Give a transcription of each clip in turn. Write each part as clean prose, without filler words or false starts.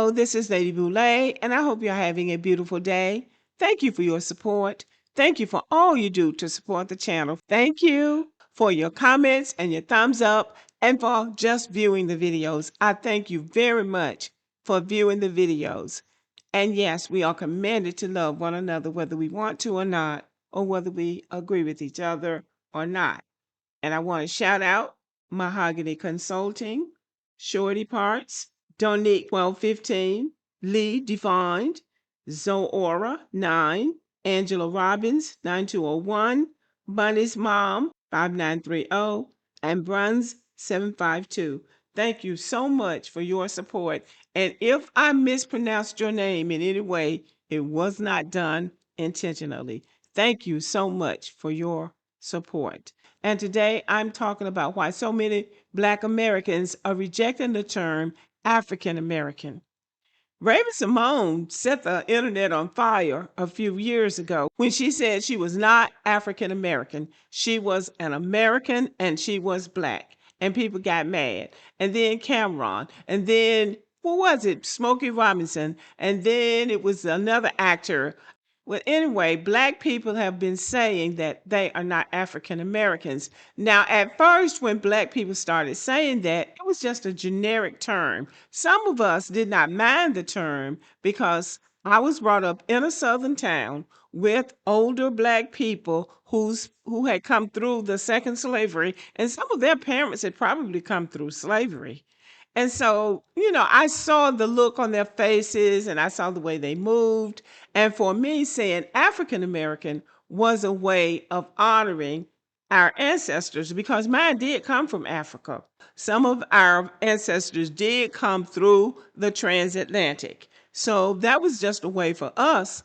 Hello, this is Lady Boulay, and I hope you're having a beautiful day. Thank you for your support. Thank you for all you do to support the channel. Thank you for your comments and your thumbs up and for just viewing the videos. I thank you very much for viewing the videos. And yes, we are commanded to love one another whether we want to or not, or whether we agree with each other or not. And I want to shout out Mahogany Consulting, Shorty Parts, Donique 1215, Lee Defined, Zoora 9, Angela Robbins 9201, Bunny's Mom 5930, and Bruns 752. Thank you so much for your support. And if I mispronounced your name in any way, it was not done intentionally. Thank you so much for your support. And today I'm talking about why so many Black Americans are rejecting the term African American. Raven Simone set the internet on fire a few years ago when she said she was not African American. She was an American and she was Black. And people got mad. And then Cameron. And then, what was it? Smokey Robinson. And then it was another actor. Well, anyway, Black people have been saying that they are not African Americans. Now, at first, when Black people started saying that, it was just a generic term. Some of us did not mind the term because I was brought up in a Southern town with older Black people who had come through the second slavery, and some of their parents had probably come through slavery. And so, I saw the look on their faces and I saw the way they moved. And for me, saying African American was a way of honoring our ancestors because mine did come from Africa. Some of our ancestors did come through the transatlantic. So that was just a way for us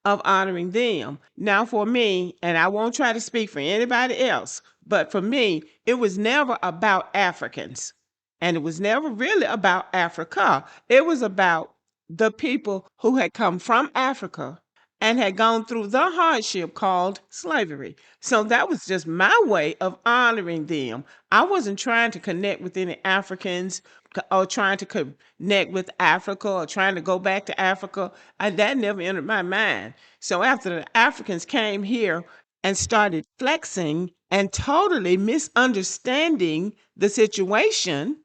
of honoring them. Now, for me, and I won't try to speak for anybody else, but for me, it was never about Africans. And it was never really about Africa. It was about the people who had come from Africa and had gone through the hardship called slavery. So that was just my way of honoring them. I wasn't trying to connect with any Africans or trying to connect with Africa or trying to go back to Africa. That never entered my mind. So after the Africans came here and started flexing and totally misunderstanding the situation,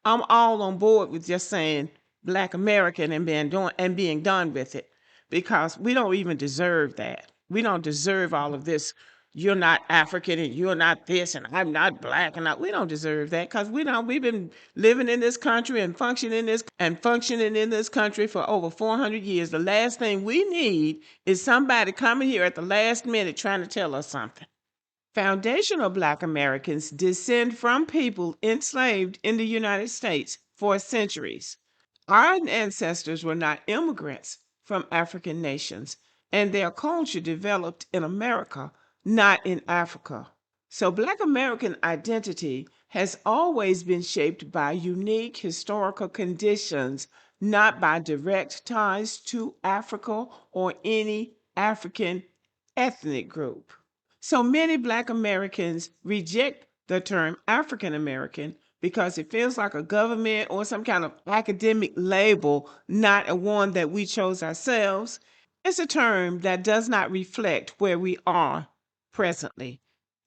I'm all on board with just saying Black American and being done with it because we don't even deserve that. We don't deserve all of this. You're not African and you're not this and I'm not Black we don't deserve that because we've been living in this country and functioning in this country for over 400 years. The last thing we need is somebody coming here at the last minute trying to tell us something. Foundational Black Americans descend from people enslaved in the United States for centuries. Our ancestors were not immigrants from African nations, and their culture developed in America, not in Africa. So Black American identity has always been shaped by unique historical conditions, not by direct ties to Africa or any African ethnic group. So many Black Americans reject the term African American because it feels like a government or some kind of academic label, not a one that we chose ourselves. It's a term that does not reflect where we are presently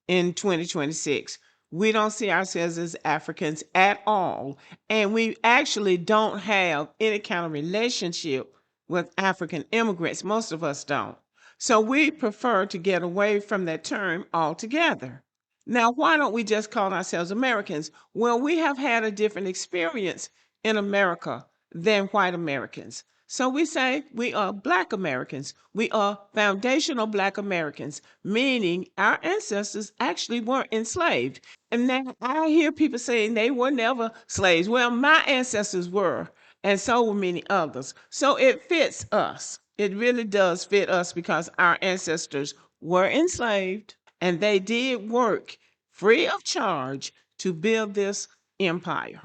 in 2026. We don't see ourselves as Africans at all, and we actually don't have any kind of relationship with African immigrants. Most of us don't. So we prefer to get away from that term altogether. Now, why don't we just call ourselves Americans? Well, we have had a different experience in America than white Americans. So we say we are Black Americans. We are foundational Black Americans, meaning our ancestors actually weren't enslaved. And now I hear people saying they were never slaves. Well, my ancestors were, and so were many others. So it fits us. It really does fit us because our ancestors were enslaved and they did work free of charge to build this empire.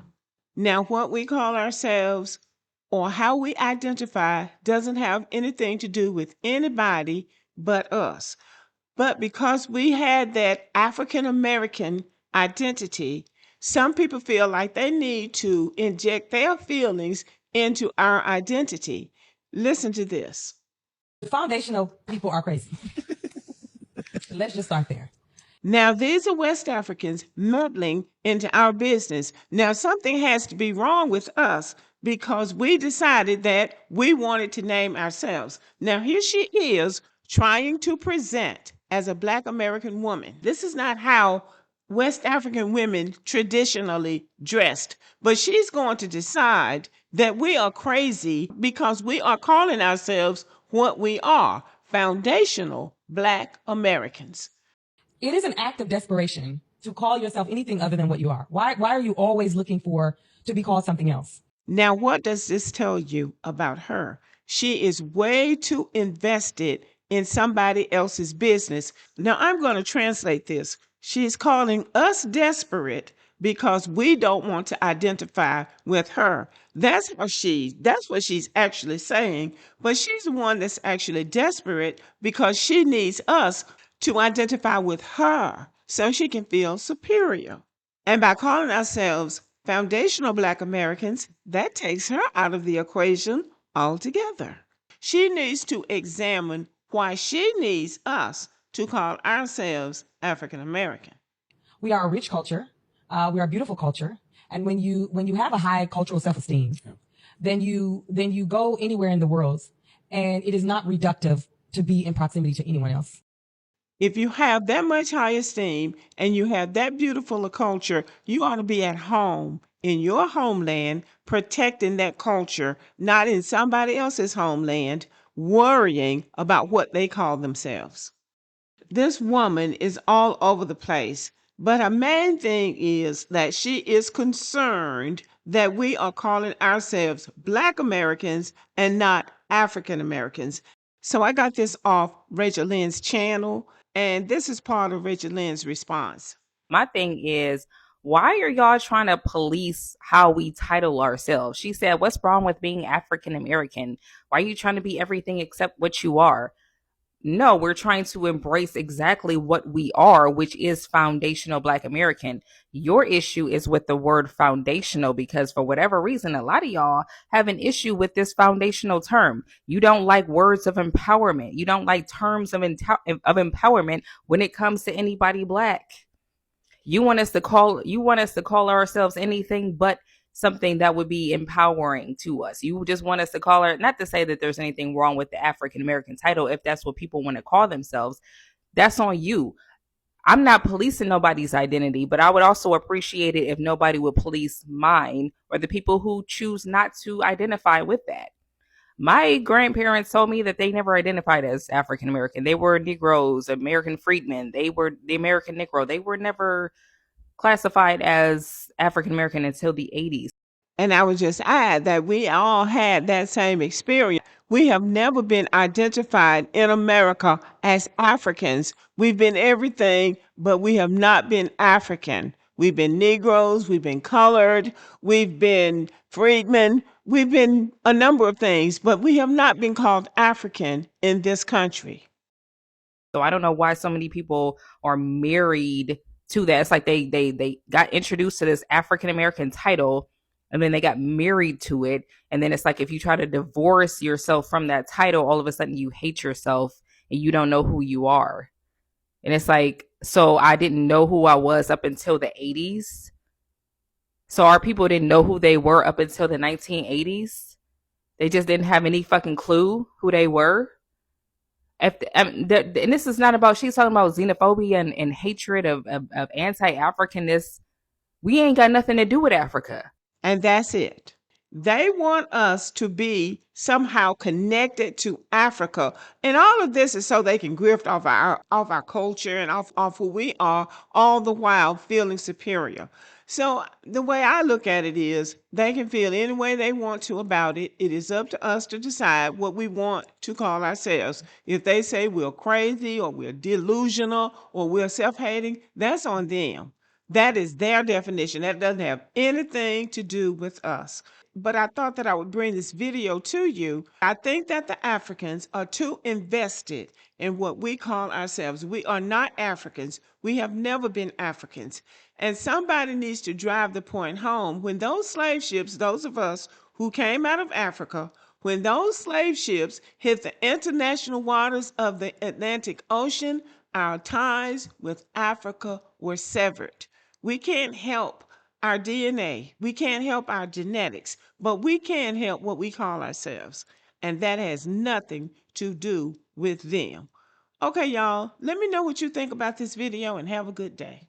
Now, what we call ourselves or how we identify doesn't have anything to do with anybody but us. But because we had that African American identity, some people feel like they need to inject their feelings into our identity. Listen to this. Foundational people are crazy. Let's just start there. Now, these are West Africans meddling into our business. Now, something has to be wrong with us because we decided that we wanted to name ourselves. Now, here she is trying to present as a Black American woman. This is not how West African women traditionally dressed, but she's going to decide that we are crazy because we are calling ourselves what we are, foundational Black Americans. It is an act of desperation to call yourself anything other than what you are. Why are you always looking for to be called something else? Now, what does this tell you about her? She is way too invested in somebody else's business. Now, I'm going to translate this. She's calling us desperate because we don't want to identify with her. That's what she's actually saying. But she's the one that's actually desperate because she needs us to identify with her so she can feel superior. And by calling ourselves foundational Black Americans, that takes her out of the equation altogether. She needs to examine why she needs us to call ourselves African American. We are a rich culture. We are a beautiful culture. And when you have a high cultural self-esteem, then you go anywhere in the world, and it is not reductive to be in proximity to anyone else. If you have that much high esteem and you have that beautiful a culture, you ought to be at home in your homeland, protecting that culture, not in somebody else's homeland, worrying about what they call themselves. This woman is all over the place, but her main thing is that she is concerned that we are calling ourselves Black Americans and not African Americans. So I got this off Rachel Lynn's channel, and this is part of Rachel Lynn's response. My thing is, why are y'all trying to police how we title ourselves? She said, what's wrong with being African American? Why are you trying to be everything except what you are? No, we're trying to embrace exactly what we are, which is foundational Black American. Your issue is with the word foundational because for whatever reason, a lot of y'all have an issue with this foundational term. You don't like words of empowerment. You don't like terms of empowerment when it comes to anybody Black. You want us to call ourselves anything but something that would be empowering to us. You just want us to call her, not to say that there's anything wrong with the African American title. If that's what people want to call themselves, that's on you. I'm not policing nobody's identity, but I would also appreciate it if nobody would police mine or the people who choose not to identify with that. My grandparents told me that they never identified as African American. They were Negroes, American freedmen. They were the American Negro. They were never classified as African American until the 80s. And I would just add that we all had that same experience. We have never been identified in America as Africans. We've been everything, but we have not been African. We've been Negroes, we've been colored, we've been freedmen, we've been a number of things, but we have not been called African in this country. So I don't know why so many people are married to that. It's like they got introduced to this African American title and then they got married to it. And then it's like if you try to divorce yourself from that title, all of a sudden you hate yourself and you don't know who you are. And it's like, so I didn't know who I was up until the 80s. So our people didn't know who they were up until the 1980s. They just didn't have any fucking clue who they were. And this is not about, she's talking about xenophobia and hatred of anti-Africanness. We ain't got nothing to do with Africa. And that's it. They want us to be somehow connected to Africa. And all of this is so they can grift off our culture and off who we are, all the while feeling superior. So the way I look at it is they can feel any way they want to about it. It is up to us to decide what we want to call ourselves. If they say we're crazy or we're delusional or we're self-hating, that's on them. That is their definition. That doesn't have anything to do with us. But I thought that I would bring this video to you. I think that the Africans are too invested in what we call ourselves. We are not Africans. We have never been Africans. And somebody needs to drive the point home. When those slave ships, those of us who came out of Africa. When those slave ships hit the international waters of the Atlantic Ocean, our ties with Africa were severed. We can't help our DNA, we can't help our genetics, but we can help what we call ourselves. And that has nothing to do with them. Okay, y'all, let me know what you think about this video and have a good day.